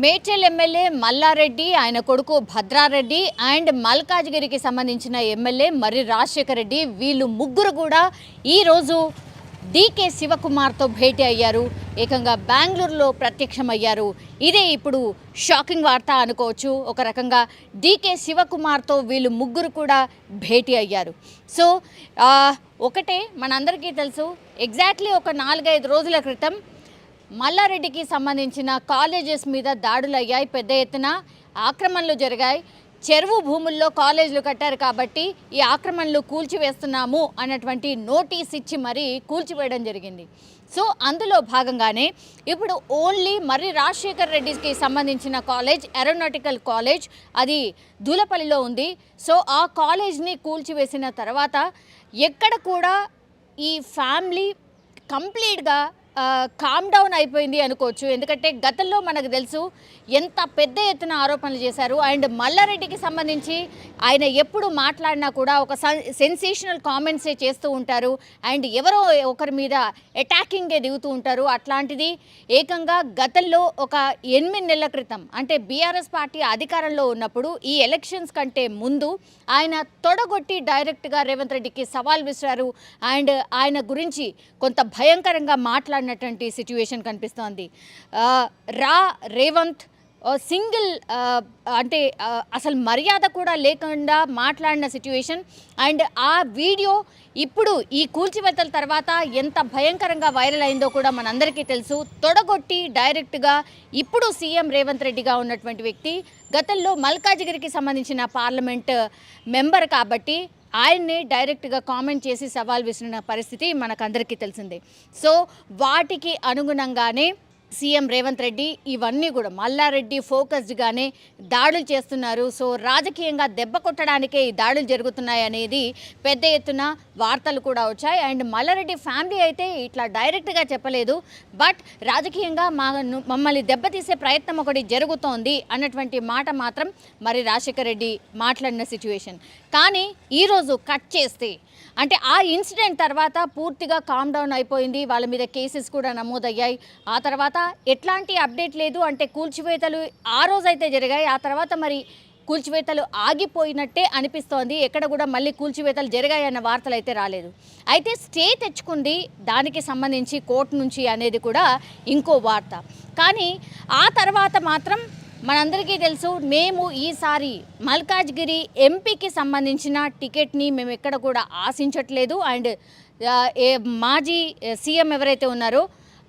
Medchal MLA Mallareddy, ఆయన కొడుకు Bhadra Reddy and మల్కాజ్గిరికి సంబంధించిన ఎమ్మెల్యే మర్రి రాజశేఖర్ రెడ్డి వీళ్ళు ముగ్గురు కూడా ఈరోజు డీకే శివకుమార్తో భేటీ అయ్యారు. ఏకంగా బెంగళూరులో ప్రత్యక్షమయ్యారు. ఇదే ఇప్పుడు షాకింగ్ వార్త అనుకోవచ్చు. ఒక రకంగా డీకే శివకుమార్తో వీళ్ళు ముగ్గురు కూడా భేటీ అయ్యారు. సో ఒకటే మనందరికీ తెలుసు, ఎగ్జాక్ట్లీ ఒక 4-5 రోజుల క్రితం మల్లారెడ్డికి సంబంధించిన కాలేజెస్ మీద దాడులు అయ్యాయి, పెద్ద ఎత్తున ఆక్రమణలు జరిగాయి. చెరువు భూముల్లో కాలేజీలు కట్టారు కాబట్టి ఈ ఆక్రమణలు కూల్చివేస్తున్నాము అన్నటువంటి నోటీస్ ఇచ్చి మరీ కూల్చివేయడం జరిగింది. సో అందులో భాగంగానే ఇప్పుడు ఓన్లీ మర్రి రాజశేఖర్ రెడ్డికి సంబంధించిన కాలేజ్ ఏరోనాటికల్ కాలేజ్, అది దూలపల్లిలో ఉంది. సో ఆ కాలేజ్ని కూల్చివేసిన తర్వాత ఎక్కడ కూడా ఈ ఫ్యామిలీ కంప్లీట్గా కామ్ డౌన్ అయిపోయింది అనుకోవచ్చు. ఎందుకంటే గతంలో మనకు తెలుసు ఎంత పెద్ద ఎత్తున ఆరోపణలు చేశారు. అండ్ మల్లారెడ్డికి సంబంధించి ఆయన ఎప్పుడు మాట్లాడినా కూడా ఒక సెన్సేషనల్ కామెంట్సే చేస్తూ ఉంటారు. అండ్ ఎవరో ఒకరి మీద అటాకింగే దిగుతూ ఉంటారు. అట్లాంటిది ఏకంగా గతంలో ఒక 8 నెలల క్రితం, అంటే బీఆర్ఎస్ పార్టీ అధికారంలో ఉన్నప్పుడు ఈ ఎలక్షన్స్ కంటే ముందు ఆయన తొడగొట్టి డైరెక్ట్గా రేవంత్ రెడ్డికి సవాల్ విసిరారు. అండ్ ఆయన గురించి కొంత భయంకరంగా మాట్లాడినటువంటి సిచ్యువేషన్ కనిపిస్తోంది. రేవంత్ సింగిల్ అంటే అసలు మర్యాద కూడా లేకుండా మాట్లాడిన సిచ్యువేషన్. అండ్ ఆ వీడియో ఇప్పుడు ఈ కూల్చివేతల తర్వాత ఎంత భయంకరంగా వైరల్ అయిందో కూడా మనందరికీ తెలుసు. తొడగొట్టి డైరెక్ట్గా ఇప్పుడు సీఎం రేవంత్ రెడ్డిగా ఉన్నటువంటి వ్యక్తి గతంలో మల్కాజ్గిరికి సంబంధించిన పార్లమెంట్ మెంబర్ కాబట్టి ఆయన్ని డైరెక్ట్గా కామెంట్ చేసి సవాల్ విసిరిన పరిస్థితి మనకందరికీ తెలిసిందే. సో వాటికి అనుగుణంగానే సీఎం రేవంత్ రెడ్డి ఇవన్నీ కూడా మల్లారెడ్డి ఫోకస్డ్గానే దాడులు చేస్తున్నారు. సో రాజకీయంగా దెబ్బ కొట్టడానికే ఈ దాడులు జరుగుతున్నాయి అనేది పెద్ద ఎత్తున వార్తలు కూడా వచ్చాయి. అండ్ మల్లారెడ్డి ఫ్యామిలీ అయితే ఇట్లా డైరెక్ట్గా చెప్పలేదు, బట్ రాజకీయంగా మమ్మల్ని దెబ్బతీసే ప్రయత్నం ఒకటి జరుగుతోంది అన్నటువంటి మాట మాత్రం మరి రాజశేఖర్ రెడ్డి మాట్లాడిన సిచ్యువేషన్. కానీ ఈరోజు కట్ చేస్తే అంటే ఆ ఇన్సిడెంట్ తర్వాత పూర్తిగా కామ్ డౌన్ అయిపోయింది, వాళ్ళ మీద కేసెస్ కూడా నమోదయ్యాయి. ఆ తర్వాత ఎట్లాంటి అప్డేట్ లేదు. అంటే కూల్చివేతలు ఆ రోజైతే జరిగాయి, ఆ తర్వాత మరి కూల్చివేతలు ఆగిపోయినట్టే అనిపిస్తోంది. ఎక్కడ కూడా మళ్ళీ కూల్చివేతలు జరిగాయి అన్న వార్తలు అయితే రాలేదు. అయితే స్టే తెచ్చుకుంది దానికి సంబంధించి కోర్టు నుంచి అనేది కూడా ఇంకో వార్త. కానీ ఆ తర్వాత మాత్రం మనందరికీ తెలుసు, మేము ఈసారి మల్కాజ్గిరి ఎంపీకి సంబంధించిన టికెట్ని మేము ఎక్కడ కూడా ఆశించట్లేదు. అండ్ మాజీ సీఎం ఎవరైతే ఉన్నారో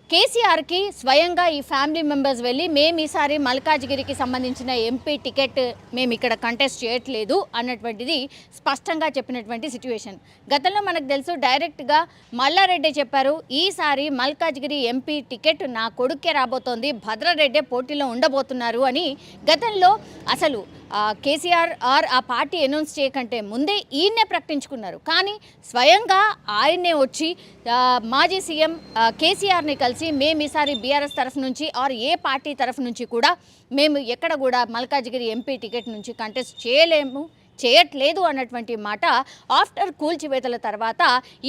కేసీఆర్కి స్వయంగా ఈ ఫ్యామిలీ మెంబర్స్ వెళ్ళి మేము ఈసారి మల్కాజ్గిరికి సంబంధించిన ఎంపీ టికెట్ మేము ఇక్కడ కంటెస్ట్ చేయట్లేదు అన్నటువంటిది స్పష్టంగా చెప్పినటువంటి సిచ్యువేషన్. గతంలో మనకు తెలుసు డైరెక్ట్గా మల్లారెడ్డి చెప్పారు, ఈసారి మల్కాజ్గిరి ఎంపీ టికెట్ నా కొడుకే రాబోతోంది, భద్రారెడ్డి పోటీలో ఉండబోతున్నారు అని గతంలో అసలు కేసీఆర్ ఆ పార్టీ అనౌన్స్ చేయకంటే ముందే ఈయన్నే ప్రకటించుకున్నారు. కానీ స్వయంగా ఆయన్నే వచ్చి మాజీ సీఎం కేసీఆర్ని కలిసి మేము ఈసారి బీఆర్ఎస్ తరఫు నుంచి ఏ పార్టీ తరఫు నుంచి కూడా మేము ఎక్కడ కూడా మల్కాజ్గిరి ఎంపీ టికెట్ నుంచి కంటెస్ట్ చేయట్లేదు అన్నటువంటి మాట ఆఫ్టర్ కూల్చివేతల తర్వాత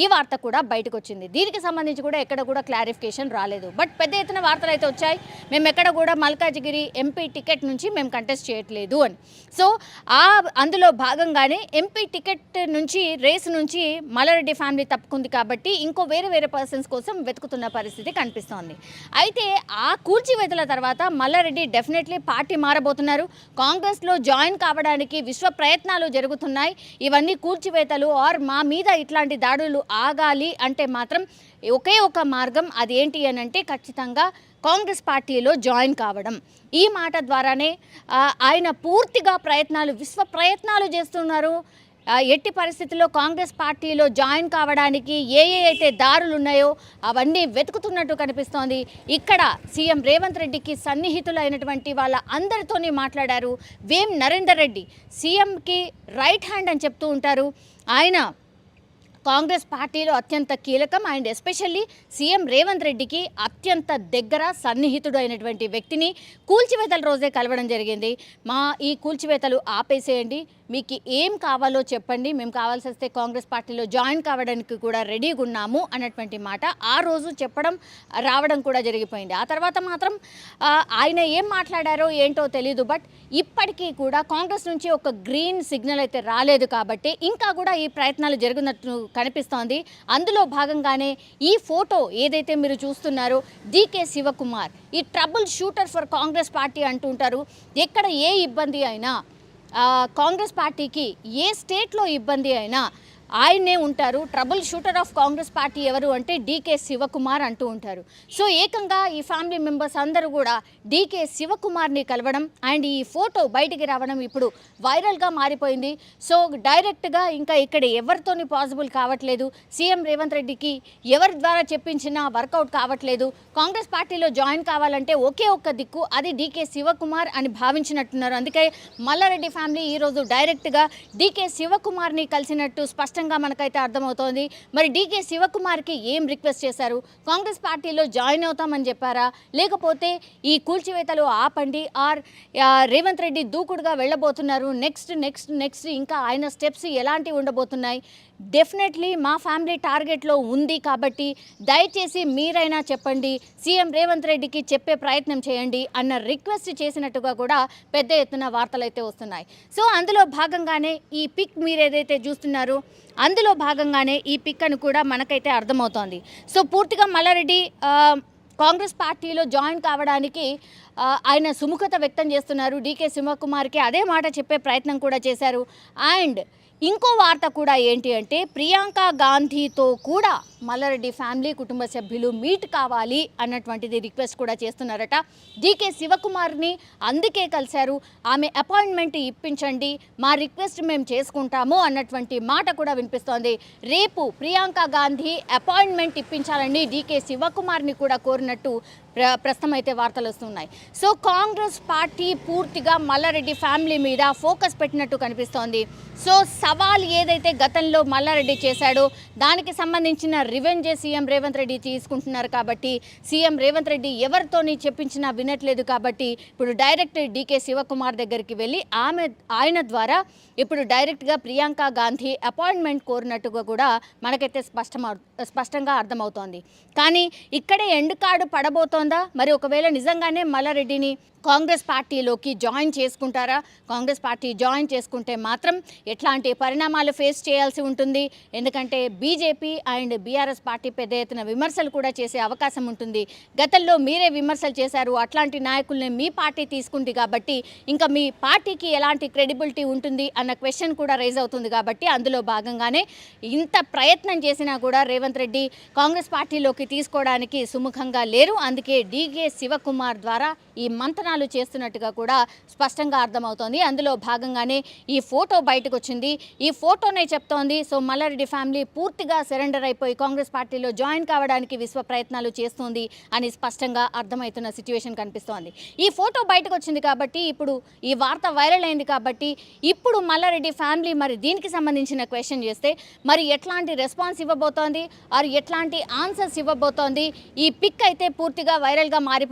ఈ వార్త కూడా బయటకు వచ్చింది. దీనికి సంబంధించి కూడా ఎక్కడ కూడా క్లారిఫికేషన్ రాలేదు. బట్ పెద్ద ఎత్తున వార్తలు అయితే వచ్చాయి, మేము ఎక్కడ కూడా మల్కాజ్గిరి ఎంపీ టికెట్ నుంచి మేము కంటెస్ట్ చేయట్లేదు అని. సో అందులో భాగంగానే ఎంపీ టికెట్ నుంచి రేసు నుంచి మల్లారెడ్డి ఫ్యామిలీ తప్పుకుంది కాబట్టి ఇంకో వేరే పర్సన్స్ కోసం వెతుకుతున్న పరిస్థితి కనిపిస్తోంది. అయితే ఆ కూల్చివేతల తర్వాత మల్లారెడ్డి డెఫినెట్లీ పార్టీ మారబోతున్నారు. కాంగ్రెస్లో జాయిన్ కావడానికి విశ్వ ప్రయత్నాలు జరుగుతున్నాయి. ఇవన్నీ కూల్చివేతలు మా మీద ఇట్లాంటి దాడులు ఆగాలి అంటే మాత్రం ఒకే ఒక మార్గం, అది ఏంటి అని అంటే ఖచ్చితంగా కాంగ్రెస్ పార్టీలో జాయిన్ కావడం. ఈ మాట ద్వారానే ఆయన పూర్తిగా విశ్వ ప్రయత్నాలు చేస్తున్నారు. ఎట్టి పరిస్థితుల్లో కాంగ్రెస్ పార్టీలో జాయిన్ కావడానికి అయితే దారులు ఉన్నాయో అవన్నీ వెతుకుతున్నట్టు కనిపిస్తోంది. ఇక్కడ సీఎం రేవంత్ రెడ్డికి సన్నిహితులైనటువంటి వాళ్ళ అందరితోనే మాట్లాడారు. వేం నరేందర్ రెడ్డి సీఎంకి రైట్ హ్యాండ్ అని చెప్తూ ఉంటారు. ఆయన కాంగ్రెస్ పార్టీలో అత్యంత కీలకం. అండ్ ఎస్పెషల్లీ సీఎం రేవంత్ రెడ్డికి అత్యంత దగ్గర సన్నిహితుడు అయినటువంటి వ్యక్తిని కూల్చివేతల రోజే కలవడం జరిగింది. ఈ కూల్చివేతలు ఆపేసేయండి, మీకు ఏం కావాలో చెప్పండి, మేము కావాల్సి వస్తే కాంగ్రెస్ పార్టీలో జాయిన్ కావడానికి కూడా రెడీగా ఉన్నాము అన్నటువంటి మాట ఆ రోజు చెప్పడం రావడం కూడా జరిగిపోయింది. ఆ తర్వాత మాత్రం ఆయన ఏం మాట్లాడారో ఏంటో తెలీదు. బట్ ఇప్పటికీ కూడా కాంగ్రెస్ నుంచి ఒక గ్రీన్ సిగ్నల్ అయితే రాలేదు కాబట్టి ఇంకా కూడా ఈ ప్రయత్నాలు జరుగుతున్నట్టు కనిపిస్తోంది. అందులో భాగంగానే ఈ ఫోటో ఏదైతే మీరు చూస్తున్నారో డీకే శివకుమార్ ఈ trouble shooter for Congress party అంటుంటారు. ఎక్కడ ఏ ఇబ్బంది అయినా కాంగ్రెస్ పార్టీకి ఏ స్టేట్లో ఇబ్బంది అయినా ఆయనే ఉంటారు. Trouble shooter of Congress party ఎవరు అంటే డీకే శివకుమార్ అంటూ ఉంటారు. సో ఏకంగా ఈ ఫ్యామిలీ మెంబర్స్ అందరూ కూడా డీకే శివకుమార్ని కలవడం అండ్ ఈ ఫోటో బయటికి రావడం ఇప్పుడు వైరల్గా మారిపోయింది. సో డైరెక్ట్గా ఇంకా ఇక్కడ ఎవరితోని పాసిబుల్ కావట్లేదు. సీఎం రేవంత్ రెడ్డికి ఎవరి ద్వారా చెప్పించినా వర్కౌట్ కావట్లేదు. కాంగ్రెస్ పార్టీలో జాయిన్ కావాలంటే ఒకే ఒక్క దిక్కు, అది డీకే శివకుమార్ అని భావించినట్టున్నారు. అందుకే మల్లారెడ్డి ఫ్యామిలీ ఈరోజు డైరెక్ట్గా డీకే శివకుమార్ని కలిసినట్టు స్పష్టంగా మనకైతే అర్థమవుతోంది. మరి డీకే శివకుమార్కి ఏం రిక్వెస్ట్ చేశారు? కాంగ్రెస్ పార్టీలో జాయిన్ అవుతామని చెప్పారా, లేకపోతే ఈ కూల్చివేతలు ఆపండి ఆర్ రేవంత్ రెడ్డి దూకుడుగా వెళ్ళబోతున్నారు, నెక్స్ట్ ఇంకా ఆయన స్టెప్స్ ఎలాంటివి ఉండబోతున్నాయి? డెఫినెట్లీ మా ఫ్యామిలీ టార్గెట్లో ఉంది కాబట్టి దయచేసి మీరైనా చెప్పండి, సీఎం రేవంత్ రెడ్డికి చెప్పే ప్రయత్నం చేయండి అన్న రిక్వెస్ట్ చేసినట్టుగా కూడా పెద్ద ఎత్తున వార్తలు అయితే వస్తున్నాయి. సో అందులో భాగంగానే ఈ పిక్ మీరు ఏదైతే చూస్తున్నారో అందులో భాగంగానే ఈ పిక్ అని కూడా మనకైతే అర్థమవుతోంది. సో పూర్తిగా మల్లారెడ్డి కాంగ్రెస్ పార్టీలో జాయిన్ కావడానికి ఆయన సుముఖత వ్యక్తం చేస్తున్నారు. డీకే శివకుమార్కి అదే మాట చెప్పే ప్రయత్నం కూడా చేశారు. అండ్ ఇంకో వార్త కూడా ఏంటి అంటే ప్రియాంక గాంధీతో కూడా మల్లారెడ్డి ఫ్యామిలీ కుటుంబ సభ్యులు మీట్ కావాలి అన్నటువంటిది రిక్వెస్ట్ కూడా చేస్తున్నారట. డీకే శివకుమార్ని అందుకే కలిశారు, ఆమె అపాయింట్మెంట్ ఇప్పించండి, మా రిక్వెస్ట్ మేము చేసుకుంటాము అన్నటువంటి మాట కూడా వినిపిస్తోంది. రేపు ప్రియాంక గాంధీ అపాయింట్మెంట్ ఇప్పించాలని డీకే శివకుమార్ని కూడా కోరినట్టు ప్రస్తుతం అయితే వార్తలు వస్తున్నాయి. సో కాంగ్రెస్ పార్టీ పూర్తిగా మల్లారెడ్డి ఫ్యామిలీ మీద ఫోకస్ పెట్టినట్టు కనిపిస్తోంది. సో సవాల్ ఏదైతే గతంలో మల్లారెడ్డి చేశాడో దానికి సంబంధించిన రివెంజ్ సీఎం రేవంత్ రెడ్డి తీసుకుంటున్నారు. కాబట్టి సీఎం రేవంత్ రెడ్డి ఎవరితోని చెప్పించినా వినట్లేదు. కాబట్టి ఇప్పుడు డైరెక్ట్ డీకే శివకుమార్ దగ్గరికి వెళ్ళి ఆయన ద్వారా ఇప్పుడు డైరెక్ట్గా ప్రియాంక గాంధీ అపాయింట్మెంట్ కోరినట్టుగా కూడా మనకైతే స్పష్టంగా అర్థమవుతోంది. కానీ ఇక్కడే ఎండ్ కార్డు పడబోతోందా? మరి ఒకవేళ నిజంగానే మల్లారెడ్డిని కాంగ్రెస్ పార్టీలోకి జాయిన్ చేసుకుంటారా? కాంగ్రెస్ పార్టీ జాయిన్ చేసుకుంటే మాత్రం ఎట్లాంటి పరిణామాలు ఫేస్ చేయాల్సి ఉంటుంది? ఎందుకంటే బీజేపీ అండ్ బీఆర్ఎస్ పార్టీ పెద్ద ఎత్తున విమర్శలు కూడా చేసే అవకాశం ఉంటుంది. గతంలో మీరే విమర్శలు చేశారు, అట్లాంటి నాయకుల్ని మీ పార్టీ తీసుకుంది కాబట్టి ఇంకా మీ పార్టీకి ఎలాంటి క్రెడిబిలిటీ ఉంటుంది అన్న క్వశ్చన్ కూడా రైజ్ అవుతుంది. కాబట్టి అందులో భాగంగానే ఇంత ప్రయత్నం చేసినా కూడా రేవంత్ రెడ్డి కాంగ్రెస్ పార్టీలోకి తీసుకోవడానికి సుముఖంగా లేరు. అందుకే డీకే శివకుమార్ ద్వారా ఈ మంతనాలు చేస్తున్నట్టుగా కూడా స్పష్టంగా అర్థమవుతోంది. అందులో భాగంగానే ఈ ఫోటో బయటకు వచ్చింది. ఈ ఫోటోనే చెప్తోంది. సో మల్లారెడ్డి ఫ్యామిలీ పూర్తిగా సరెండర్ అయిపోయి కాంగ్రెస్ పార్టీలో జాయిన్ కావడానికి విశ్వ ప్రయత్నాలు చేస్తుంది అని స్పష్టంగా అర్థమవుతున్న సిచ్యువేషన్ కనిపిస్తోంది. ఈ ఫోటో బయటకు వచ్చింది కాబట్టి ఇప్పుడు ఈ వార్త వైరల్ అయింది కాబట్టి ఇప్పుడు మల్లారెడ్డి ఫ్యామిలీ మరి దీనికి సంబంధించిన క్వశ్చన్ చేస్తే మరి ఎట్లాంటి రెస్పాన్స్ ఇవ్వబోతోంది ఆర్ ఎట్లాంటి ఆన్సర్స్ ఇవ్వబోతోంది? ఈ పిక్ అయితే పూర్తిగా వైరల్గా మారిపోయింది.